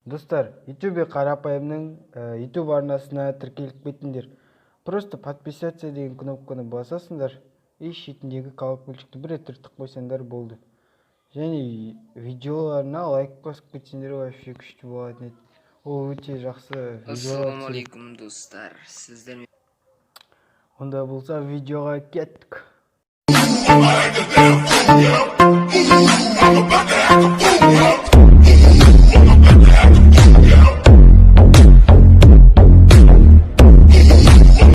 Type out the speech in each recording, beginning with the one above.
Достар, YouTube қарапайымның YouTube арнасына тіркеліп кетіңдер. Просто подписаться деген кнопканы басасыңдар. И шетіндегі колокольчикті бір рет түртіп қойсаңдар болды. Және видеоларына лайк басып кетсеңдер вообще күшті болатын еді. Ол өте жақсы видеолар. Ассалаумалейкум достар. Сіздер Онда болса видеоға кеттік.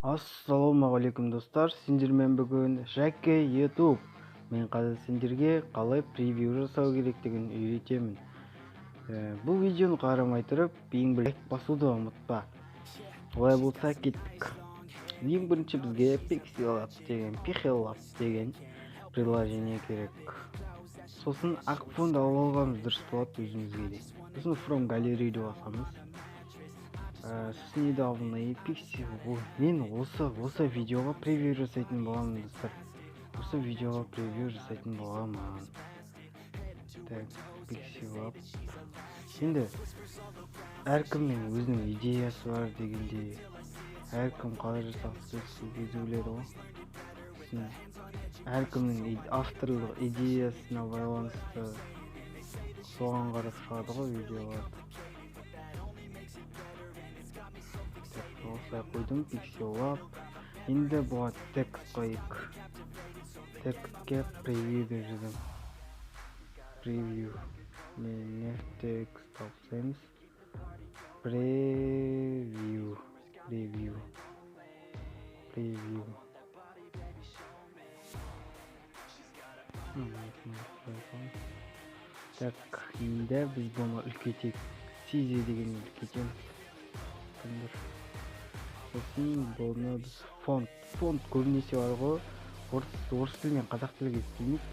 Ассалаумағалейкум достар, сендермен бүгін Жаке YouTube. Мен қазір сендерге қалай превью жасау керектігін үйретемін. Бұл видеоны қарамай тұрып, ең бірінші лайк басуды ұмытпа. Олай болса кеттік. Ең бірінші бізге Pixellab деген приложение керек. Сосын ақ фонд алып алғанымыз дұрыс болады өзімізге де. Сосын From Gallery деп басамыз. Недавно Pixel. Мен осы видеоға превью жасайтын боламын достар. Осы видеоға превью жасайтын боламын. Так, Pixellab. Енді әркімнің өзінің идеясы бар дегенде, әркім қалай жасағысы келсе ойлайды ғой. Әркімнің авторлық идеясына байланысты соған қарап шығады ғой видеолар. Осылай қойдым, Pixellab. Енді бұға текст қойық. Текстке превью деп жаздым. Превью. Не текст тапсаймыз. Превью. Так, енді біз бұны үлкейтек. Сизе деген үлкейтеміз. Сосын бұны біз фонд көбінесе бар ғой, орыс тілі мен қазақ тіліге істемейді,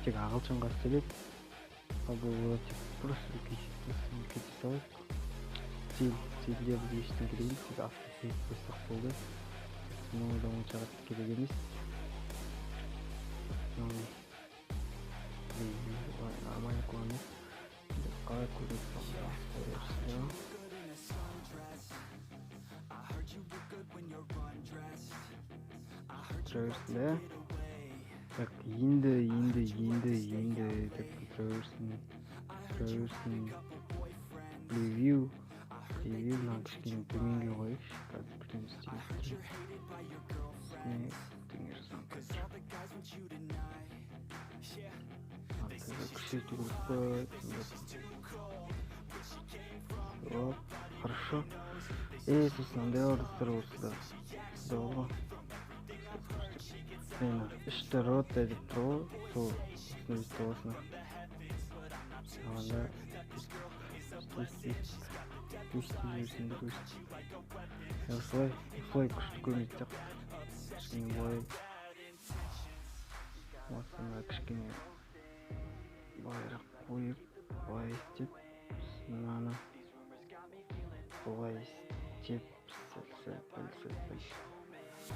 тек ағылшынға істеледі. Ал бұл тек просто үлкейте салайық. Стильде біз ештен керек емес, тек автосейт қойсақ болды. Мұны да онша қатты керек емес. Нормально қоймыз. Қалай көрінеді? Traversing. Так, енді traversing preview мына кішкене төменге қойып, қазір бірден істейміз. Күшейту керек. Хорошо. Сосын андай орыстар осыда ғой. Ішті рот әдіп тұр, сол осыны өсті осыны. Сағанда өсті жүрсіңдер өсті. Осылай күшті көрінеді деп. Кішкене былай. Осыны кішкене былайрақ қойып, былай істеп. Мынаны былай істеп.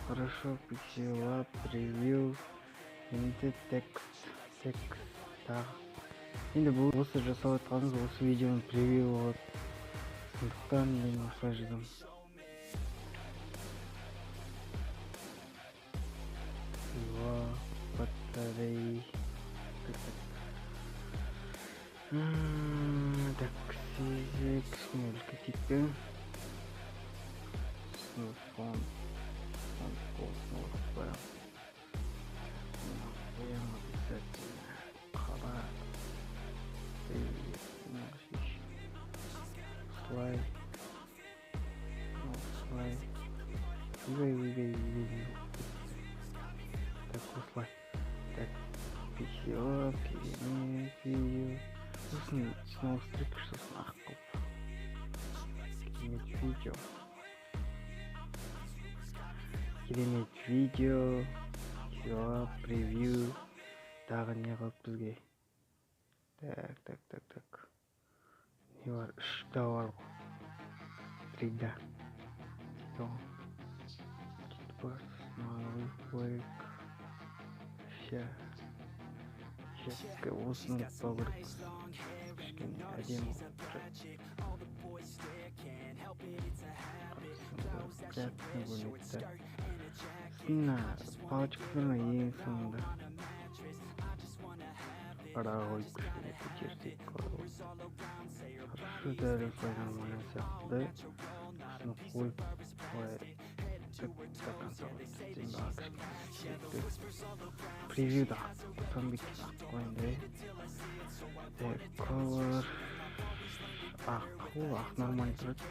Хорошо, Pixellab, превью. Енді текст тағы. Енді бұл осы жасап атқанымыз осы видеоның превью болады. Сондықтан мен осылай жаздым. Батарей. Так, сизе кішкене үлкейтейік. Фонд. Обязательно халат. Слайд. Так, слайд. Так, Pixellab, видео. Сосын снова стрик, сосын ақ қылып. Керемет видео. Pixellab, превью. Тағы не қалып бізге? Так. Не бар? 3-да бар ғой. 3-да. Сөйтіп бар. Сосын қойып. Осыны ұтпау керек. Кішкене әдемі приятный көрінеді. Мына палочкаларына ең соңында қара қойып көтерсек хорошо дәл осылай нормально сияқты. Осыны қойып превьюда Мозамбикке қойынды. Color ақ нормально тұрады.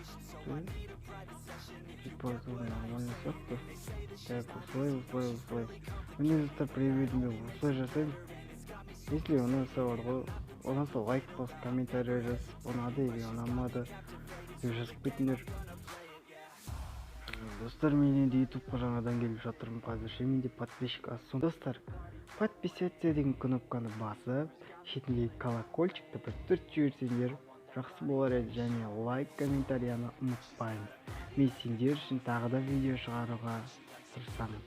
Припозор нормально сияқты. Так, осылай. Міне достар, превьюді мен осылай жасаймын. Если ұнаса бар ғой, ұнаса лайк басып, комментарий жазып, ұнады или ұнамады деп жазып кетіңдер. Достар, мен енді ютубқа жаңадан келіп жатырмын, қазірше менде подписчик аз. Достар, подписаться деген кнопканы басып, шетіндегі колокольчикті бір түртіп жіберсеңдер жақсы болар еді. Және лайк, комментарияны ұмытпаймын. Мен сендер үшін тағы да видео шығаруға тырысамын.